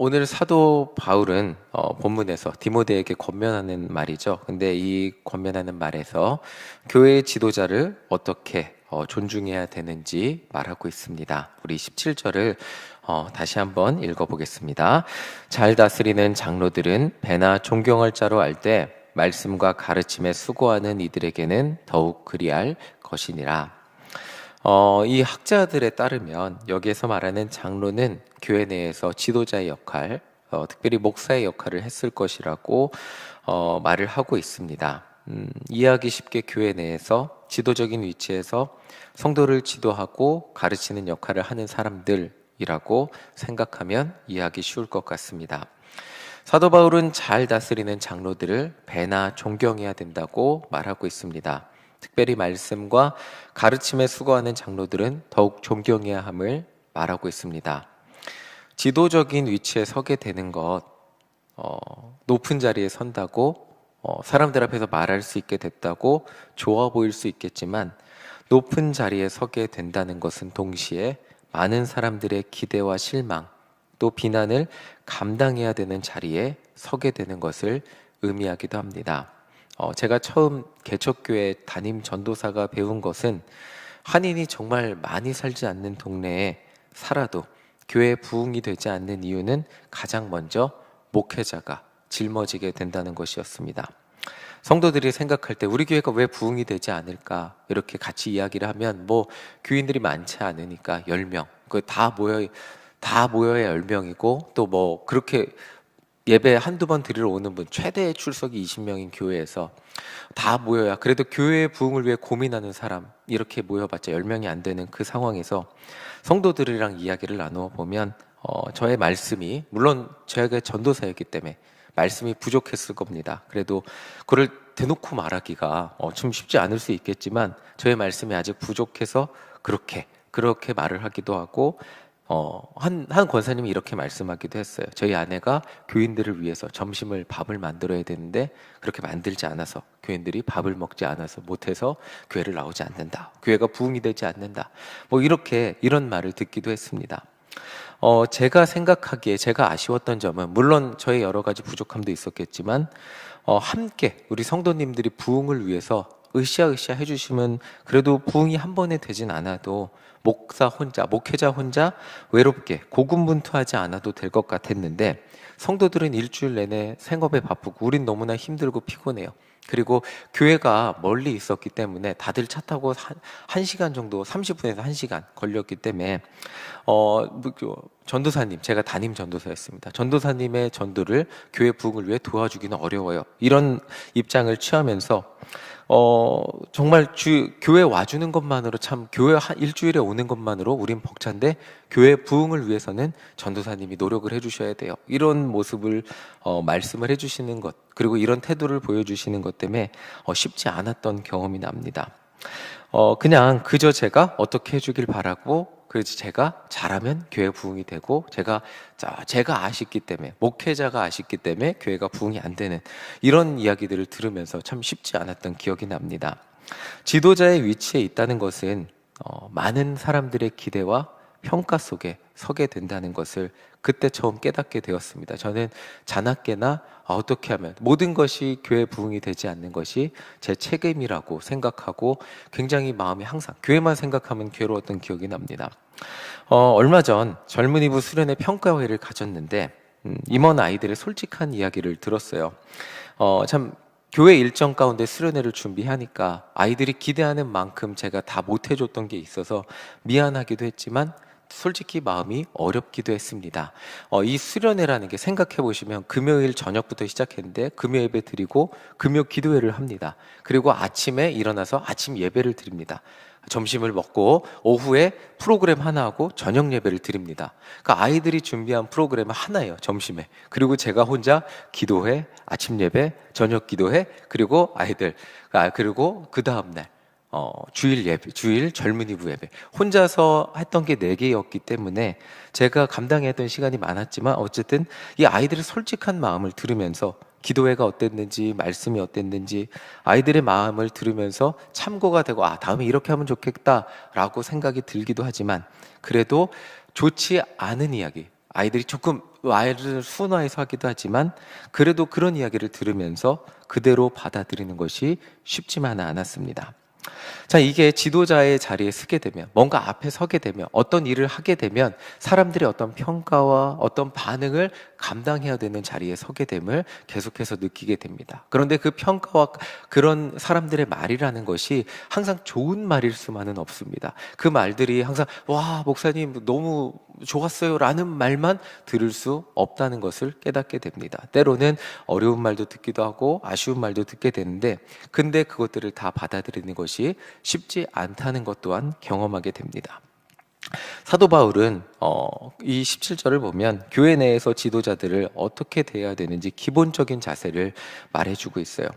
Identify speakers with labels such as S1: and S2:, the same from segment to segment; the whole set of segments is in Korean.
S1: 오늘 사도 바울은 본문에서 디모데에게 권면하는 말이죠. 근데 이 권면하는 말에서 교회의 지도자를 어떻게 존중해야 되는지 말하고 있습니다. 우리 17절을 다시 한번 읽어보겠습니다. 잘 다스리는 장로들은 배나 존경할 자로 알 때 말씀과 가르침에 수고하는 이들에게는 더욱 그리할 것이니라. 이 학자들에 따르면 여기에서 말하는 장로는 교회 내에서 지도자의 역할, 특별히 목사의 역할을 했을 것이라고 말을 하고 있습니다. 이해하기 쉽게 교회 내에서 지도적인 위치에서 성도를 지도하고 가르치는 역할을 하는 사람들이라고 생각하면 이해하기 쉬울 것 같습니다. 사도 바울은 잘 다스리는 장로들을 배나 존경해야 된다고 말하고 있습니다. 특별히 말씀과 가르침에 수고하는 장로들은 더욱 존경해야 함을 말하고 있습니다. 지도적인 위치에 서게 되는 것, 높은 자리에 선다고 사람들 앞에서 말할 수 있게 됐다고 좋아 보일 수 있겠지만 높은 자리에 서게 된다는 것은 동시에 많은 사람들의 기대와 실망, 또 비난을 감당해야 되는 자리에 서게 되는 것을 의미하기도 합니다. 제가 처음 개척교회 담임 전도사가 배운 것은 한인이 정말 많이 살지 않는 동네에 살아도 교회에 부흥이 되지 않는 이유는 가장 먼저 목회자가 짊어지게 된다는 것이었습니다. 성도들이 생각할 때 우리 교회가 왜 부흥이 되지 않을까 이렇게 같이 이야기를 하면 교인들이 많지 않으니까 10명 다 모여야 10명이고 또 그렇게 예배 한두 번 드리러 오는 분 최대 출석이 20명인 교회에서 다 모여야 그래도 교회의 부흥을 위해 고민하는 사람 이렇게 모여봤자 10명이 안 되는 그 상황에서 성도들이랑 이야기를 나누어 보면 저의 말씀이 물론 제가 전도사였기 때문에 말씀이 부족했을 겁니다. 그래도 그걸 대놓고 말하기가 좀 쉽지 않을 수 있겠지만 저의 말씀이 아직 부족해서 그렇게 말을 하기도 하고 한 권사님이 이렇게 말씀하기도 했어요. 저희 아내가 교인들을 위해서 밥을 만들어야 되는데 그렇게 만들지 않아서 교인들이 밥을 먹지 않아서 못해서 교회를 나오지 않는다. 교회가 부흥이 되지 않는다. 이런 말을 듣기도 했습니다. 제가 생각하기에 제가 아쉬웠던 점은 물론 저의 여러 가지 부족함도 있었겠지만 함께 우리 성도님들이 부흥을 위해서 으쌰으쌰 해주시면 그래도 부흥이 한 번에 되진 않아도 목회자 혼자 외롭게 고군분투하지 않아도 될 것 같았는데 성도들은 일주일 내내 생업에 바쁘고 우린 너무나 힘들고 피곤해요. 그리고 교회가 멀리 있었기 때문에 다들 차 타고 1시간 정도 30분에서 1시간 걸렸기 때문에 전도사님, 제가 담임 전도사였습니다. 전도사님의 전도를 교회 부흥을 위해 도와주기는 어려워요. 이런 입장을 취하면서 정말 교회 와주는 것만으로 참 교회 일주일에 오는 것만으로 우린 벅찬데 교회 부흥을 위해서는 전도사님이 노력을 해주셔야 돼요. 이런 모습을 말씀을 해주시는 것 그리고 이런 태도를 보여주시는 것 때문에 쉽지 않았던 경험이 납니다. 그냥 그저 제가 어떻게 해주길 바라고 그래서 제가 잘하면 교회 부흥이 되고 제가 아쉽기 때문에 목회자가 아쉽기 때문에 교회가 부흥이 안 되는 이런 이야기들을 들으면서 참 쉽지 않았던 기억이 납니다. 지도자의 위치에 있다는 것은 많은 사람들의 기대와 평가 속에 서게 된다는 것을 그때 처음 깨닫게 되었습니다. 저는 자나깨나 어떻게 하면 모든 것이 교회 부흥이 되지 않는 것이 제 책임이라고 생각하고 굉장히 마음이 항상 교회만 생각하면 괴로웠던 기억이 납니다. 얼마 전 젊은이부 수련회 평가회를 가졌는데 임원 아이들의 솔직한 이야기를 들었어요. 참 교회 일정 가운데 수련회를 준비하니까 아이들이 기대하는 만큼 제가 다 못해줬던 게 있어서 미안하기도 했지만 솔직히 마음이 어렵기도 했습니다. 이 수련회라는 게 생각해 보시면 금요일 저녁부터 시작했는데 금요 예배 드리고 금요 기도회를 합니다. 그리고 아침에 일어나서 아침 예배를 드립니다. 점심을 먹고 오후에 프로그램 하나 하고 저녁 예배를 드립니다. 그러니까 아이들이 준비한 프로그램은 하나예요. 점심에. 그리고 제가 혼자 기도회, 아침 예배, 저녁 기도회, 그리고 그리고 그 다음날 주일 예배, 주일 젊은이부 예배 혼자서 했던 게 4개였기 때문에 제가 감당했던 시간이 많았지만 어쨌든 이 아이들의 솔직한 마음을 들으면서 기도회가 어땠는지 말씀이 어땠는지 아이들의 마음을 들으면서 참고가 되고 다음에 이렇게 하면 좋겠다라고 생각이 들기도 하지만 그래도 좋지 않은 이야기 아이들이 조금 말을 순화해서 하기도 하지만 그래도 그런 이야기를 들으면서 그대로 받아들이는 것이 쉽지만은 않았습니다. 자, 이게 지도자의 자리에 서게 되면, 뭔가 앞에 서게 되면, 어떤 일을 하게 되면 사람들의 어떤 평가와 어떤 반응을 감당해야 되는 자리에 서게 됨을 계속해서 느끼게 됩니다. 그런데 그 평가와 그런 사람들의 말이라는 것이 항상 좋은 말일 수만은 없습니다. 그 말들이 항상 와, 목사님 너무 좋았어요 라는 말만 들을 수 없다는 것을 깨닫게 됩니다. 때로는 어려운 말도 듣기도 하고 아쉬운 말도 듣게 되는데, 근데 그것들을 다 받아들이는 것이 쉽지 않다는 것 또한 경험하게 됩니다. 사도 바울은 이 17절을 보면 교회 내에서 지도자들을 어떻게 대해야 되는지 기본적인 자세를 말해주고 있어요.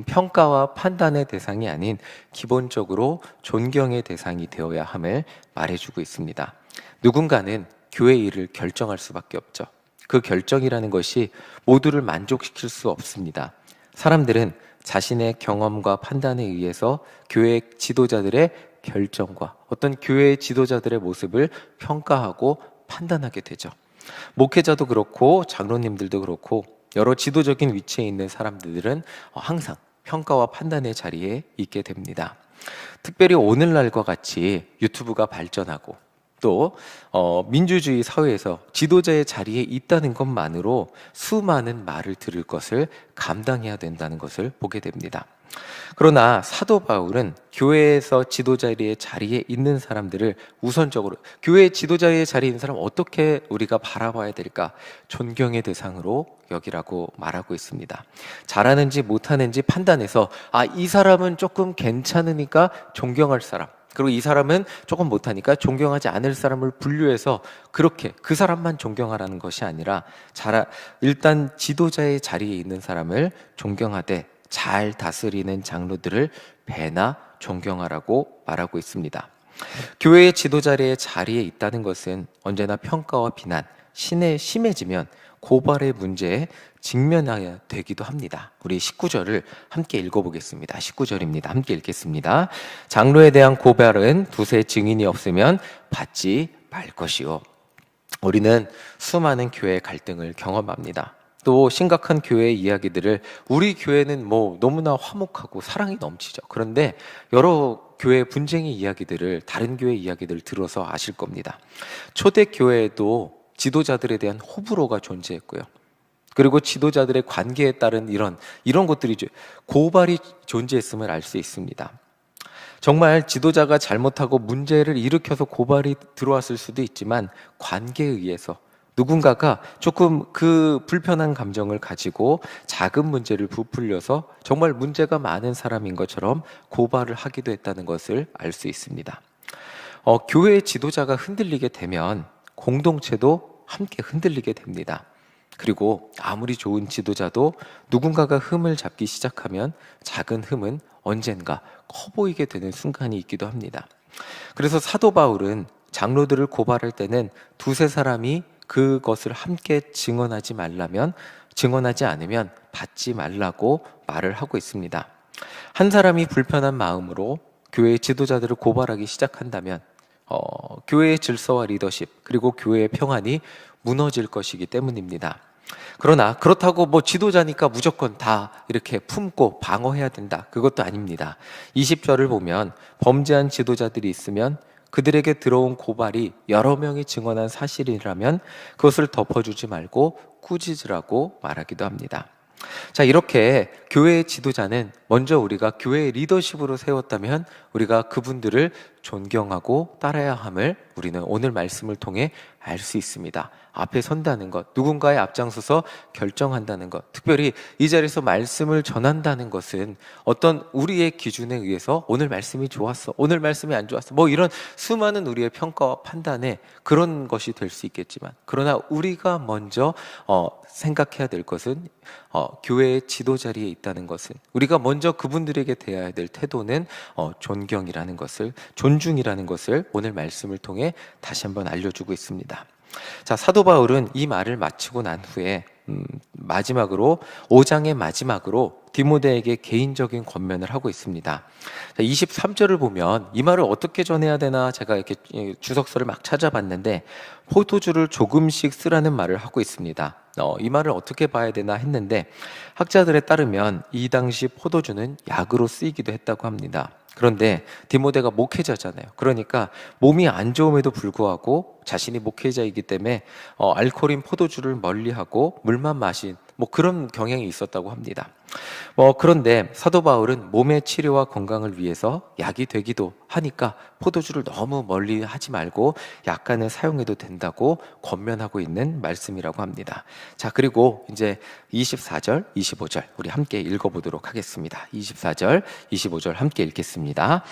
S1: 평가와 판단의 대상이 아닌 기본적으로 존경의 대상이 되어야 함을 말해주고 있습니다. 누군가는 교회 일을 결정할 수밖에 없죠. 그 결정이라는 것이 모두를 만족시킬 수 없습니다. 사람들은 자신의 경험과 판단에 의해서 교회 지도자들의 결정과 어떤 교회 지도자들의 모습을 평가하고 판단하게 되죠. 목회자도 그렇고 장로님들도 그렇고 여러 지도적인 위치에 있는 사람들은 항상 평가와 판단의 자리에 있게 됩니다. 특별히 오늘날과 같이 유튜브가 발전하고 또 민주주의 사회에서 지도자의 자리에 있다는 것만으로 수많은 말을 들을 것을 감당해야 된다는 것을 보게 됩니다. 그러나 사도 바울은 교회에서 지도자의 자리에 있는 사람들을 우선적으로, 교회 지도자의 자리에 있는 사람 어떻게 우리가 바라봐야 될까? 존경의 대상으로 여기라고 말하고 있습니다. 잘하는지 못하는지 판단해서 이 사람은 조금 괜찮으니까 존경할 사람, 그리고 이 사람은 조금 못하니까 존경하지 않을 사람을 분류해서 그렇게 그 사람만 존경하라는 것이 아니라 일단 지도자의 자리에 있는 사람을 존경하되 잘 다스리는 장로들을 배나 존경하라고 말하고 있습니다. 교회의 지도자의 자리에 있다는 것은 언제나 평가와 비난, 심해지면 고발의 문제에 직면해야 되기도 합니다. 우리 19절을 함께 읽어보겠습니다. 19절입니다. 함께 읽겠습니다. 장로에 대한 고발은 두세 증인이 없으면 받지 말 것이요. 우리는 수많은 교회 갈등을 경험합니다. 또 심각한 교회의 이야기들을, 우리 교회는 너무나 화목하고 사랑이 넘치죠. 그런데 여러 교회 분쟁의 이야기들을, 다른 교회 이야기들을 들어서 아실 겁니다. 초대 교회에도 지도자들에 대한 호불호가 존재했고요. 그리고 지도자들의 관계에 따른 이런 것들이 고발이 존재했음을 알 수 있습니다. 정말 지도자가 잘못하고 문제를 일으켜서 고발이 들어왔을 수도 있지만 관계에 의해서 누군가가 조금 그 불편한 감정을 가지고 작은 문제를 부풀려서 정말 문제가 많은 사람인 것처럼 고발을 하기도 했다는 것을 알 수 있습니다. 교회의 지도자가 흔들리게 되면 공동체도 함께 흔들리게 됩니다. 그리고 아무리 좋은 지도자도 누군가가 흠을 잡기 시작하면 작은 흠은 언젠가 커 보이게 되는 순간이 있기도 합니다. 그래서 사도 바울은 장로들을 고발할 때는 두세 사람이 그것을 함께 증언하지 않으면 받지 말라고 말을 하고 있습니다. 한 사람이 불편한 마음으로 교회의 지도자들을 고발하기 시작한다면 교회의 질서와 리더십, 그리고 교회의 평안이 무너질 것이기 때문입니다. 그러나 그렇다고 지도자니까 무조건 다 이렇게 품고 방어해야 된다, 그것도 아닙니다. 20절을 보면 범죄한 지도자들이 있으면 그들에게 들어온 고발이 여러 명이 증언한 사실이라면 그것을 덮어주지 말고 꾸짖으라고 말하기도 합니다. 자, 이렇게 교회의 지도자는 먼저 우리가 교회의 리더십으로 세웠다면 우리가 그분들을 존경하고 따라야 함을 우리는 오늘 말씀을 통해 알 수 있습니다. 앞에 선다는 것, 누군가의 앞장서서 결정한다는 것, 특별히 이 자리에서 말씀을 전한다는 것은 어떤 우리의 기준에 의해서 오늘 말씀이 좋았어, 오늘 말씀이 안 좋았어, 이런 수많은 우리의 평가와 판단에 그런 것이 될 수 있겠지만, 그러나 우리가 먼저 생각해야 될 것은 교회의 지도 자리에 있다는 것은 우리가 먼저 그분들에게 대해야 될 태도는 존경이라는 것을, 존중이라는 것을 오늘 말씀을 통해 다시 한번 알려주고 있습니다. 자, 사도 바울은 이 말을 마치고 난 후에 마지막으로 5장의 마지막으로 디모데에게 개인적인 권면을 하고 있습니다. 23절을 보면 이 말을 어떻게 전해야 되나 제가 이렇게 주석서를 막 찾아봤는데 포도주를 조금씩 쓰라는 말을 하고 있습니다. 이 말을 어떻게 봐야 되나 했는데 학자들에 따르면 이 당시 포도주는 약으로 쓰이기도 했다고 합니다. 그런데 디모데가 목회자잖아요. 그러니까 몸이 안 좋음에도 불구하고 자신이 목회자이기 때문에 알코올인 포도주를 멀리하고 물만 마신 그런 경향이 있었다고 합니다. 그런데 사도 바울은 몸의 치료와 건강을 위해서 약이 되기도 하니까 포도주를 너무 멀리 하지 말고 약간은 사용해도 된다고 권면하고 있는 말씀이라고 합니다. 자, 그리고 이제 24절, 25절 우리 함께 읽어보도록 하겠습니다. 24절, 25절 함께 읽겠습니다.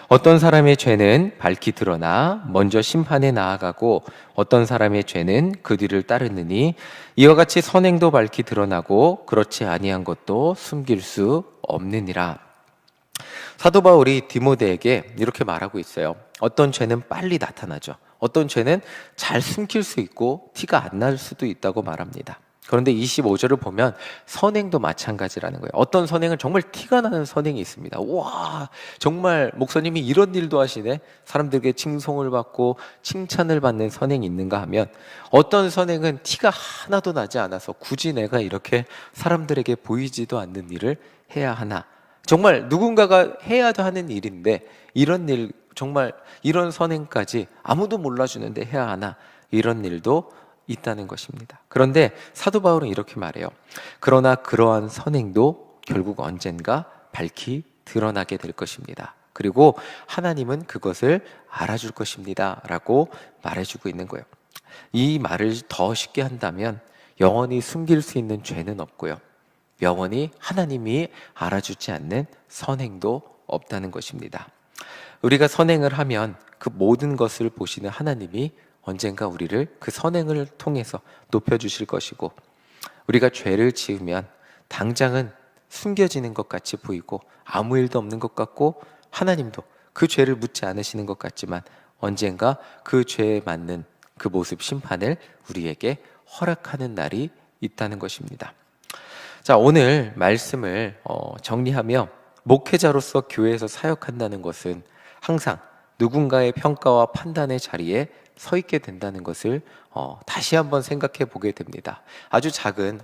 S1: 어떤 사람의 죄는 밝히 드러나 먼저 심판에 나아가고 어떤 사람의 죄는 그 뒤를 따르느니 이와 같이 선행도 밝히 드러나고 그렇지 아니한 것도 숨길 수 없느니라. 사도 바울이 디모데에게 이렇게 말하고 있어요. 어떤 죄는 빨리 나타나죠. 어떤 죄는 잘 숨길 수 있고 티가 안 날 수도 있다고 말합니다. 그런데 25절을 보면 선행도 마찬가지라는 거예요. 어떤 선행은 정말 티가 나는 선행이 있습니다. 와, 정말 목사님이 이런 일도 하시네. 사람들에게 칭송을 받고 칭찬을 받는 선행이 있는가 하면 어떤 선행은 티가 하나도 나지 않아서 굳이 내가 이렇게 사람들에게 보이지도 않는 일을 해야 하나. 정말 누군가가 해야 하는 일인데 이런 일, 정말 이런 선행까지 아무도 몰라주는데 해야 하나. 이런 일도 있다는 것입니다. 그런데 사도 바울은 이렇게 말해요. 그러나 그러한 선행도 결국 언젠가 밝히 드러나게 될 것입니다. 그리고 하나님은 그것을 알아줄 것입니다. 라고 말해주고 있는 거예요. 이 말을 더 쉽게 한다면 영원히 숨길 수 있는 죄는 없고요. 영원히 하나님이 알아주지 않는 선행도 없다는 것입니다. 우리가 선행을 하면 그 모든 것을 보시는 하나님이 언젠가 우리를 그 선행을 통해서 높여주실 것이고 우리가 죄를 지으면 당장은 숨겨지는 것 같이 보이고 아무 일도 없는 것 같고 하나님도 그 죄를 묻지 않으시는 것 같지만 언젠가 그 죄에 맞는 그 모습 심판을 우리에게 허락하는 날이 있다는 것입니다. 자, 오늘 말씀을 정리하며 목회자로서 교회에서 사역한다는 것은 항상 누군가의 평가와 판단의 자리에 서 있게 된다는 것을 다시 한번 생각해 보게 됩니다.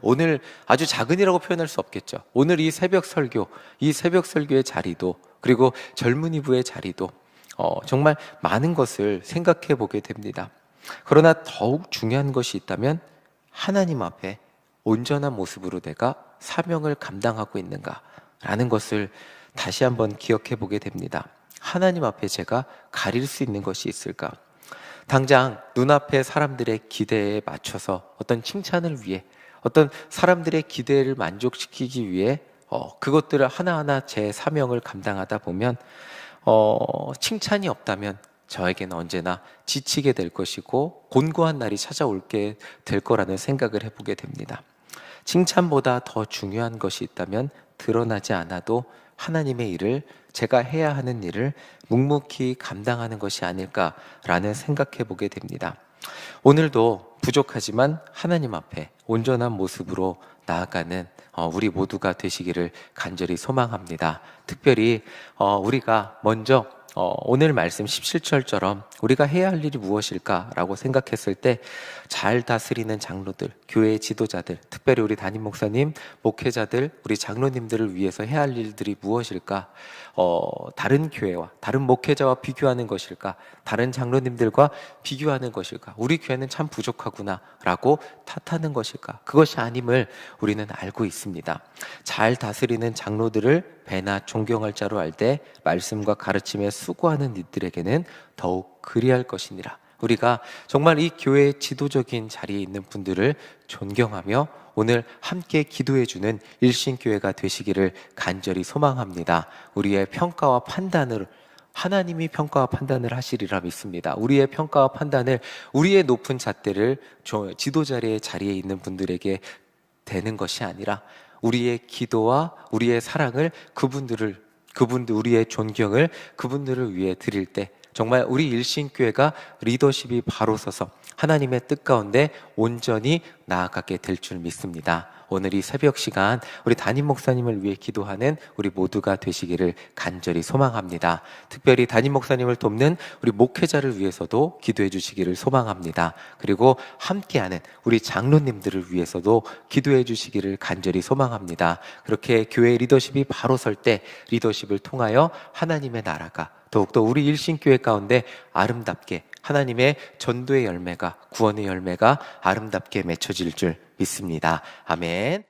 S1: 오늘 아주 작은이라고 표현할 수 없겠죠. 오늘 이 새벽 설교의 자리도 그리고 젊은이부의 자리도 정말 많은 것을 생각해 보게 됩니다. 그러나 더욱 중요한 것이 있다면 하나님 앞에 온전한 모습으로 내가 사명을 감당하고 있는가라는 것을 다시 한번 기억해 보게 됩니다. 하나님 앞에 제가 가릴 수 있는 것이 있을까? 당장 눈앞에 사람들의 기대에 맞춰서 어떤 칭찬을 위해 어떤 사람들의 기대를 만족시키기 위해 그것들을 하나하나 제 사명을 감당하다 보면 칭찬이 없다면 저에게는 언제나 지치게 될 것이고 곤고한 날이 찾아올게 될 거라는 생각을 해보게 됩니다. 칭찬보다 더 중요한 것이 있다면 드러나지 않아도 하나님의 일을 제가 해야 하는 일을 묵묵히 감당하는 것이 아닐까라는 생각해 보게 됩니다. 오늘도 부족하지만 하나님 앞에 온전한 모습으로 나아가는 우리 모두가 되시기를 간절히 소망합니다. 특별히 우리가 먼저 오늘 말씀 17절처럼 우리가 해야 할 일이 무엇일까라고 생각했을 때 잘 다스리는 장로들, 교회의 지도자들, 특별히 우리 담임 목사님, 목회자들, 우리 장로님들을 위해서 해야 할 일들이 무엇일까? 다른 교회와 다른 목회자와 비교하는 것일까? 다른 장로님들과 비교하는 것일까? 우리 교회는 참 부족하구나라고 탓하는 것일까? 그것이 아님을 우리는 알고 있습니다. 잘 다스리는 장로들을 배나 존경할 자로 알 때 말씀과 가르침에 수고하는 이들에게는 더욱 그리할 것이니라. 우리가 정말 이 교회의 지도적인 자리에 있는 분들을 존경하며 오늘 함께 기도해주는 일신교회가 되시기를 간절히 소망합니다. 우리의 평가와 판단을 하나님이 평가와 판단을 하시리라 믿습니다. 우리의 평가와 판단을 우리의 높은 잣대를 지도자리의 자리에 있는 분들에게 되는 것이 아니라 우리의 기도와 우리의 사랑을 그분들 우리의 존경을 그분들을 위해 드릴 때 정말 우리 일신교회가 리더십이 바로 서서 하나님의 뜻 가운데 온전히 나아가게 될 줄 믿습니다. 오늘 이 새벽 시간 우리 담임 목사님을 위해 기도하는 우리 모두가 되시기를 간절히 소망합니다. 특별히 담임 목사님을 돕는 우리 목회자를 위해서도 기도해 주시기를 소망합니다. 그리고 함께하는 우리 장로님들을 위해서도 기도해 주시기를 간절히 소망합니다. 그렇게 교회 리더십이 바로 설 때 리더십을 통하여 하나님의 나라가 더욱더 우리 일신교회 가운데 아름답게 하나님의 전도의 열매가, 구원의 열매가 아름답게 맺혀질 줄 믿습니다. 아멘.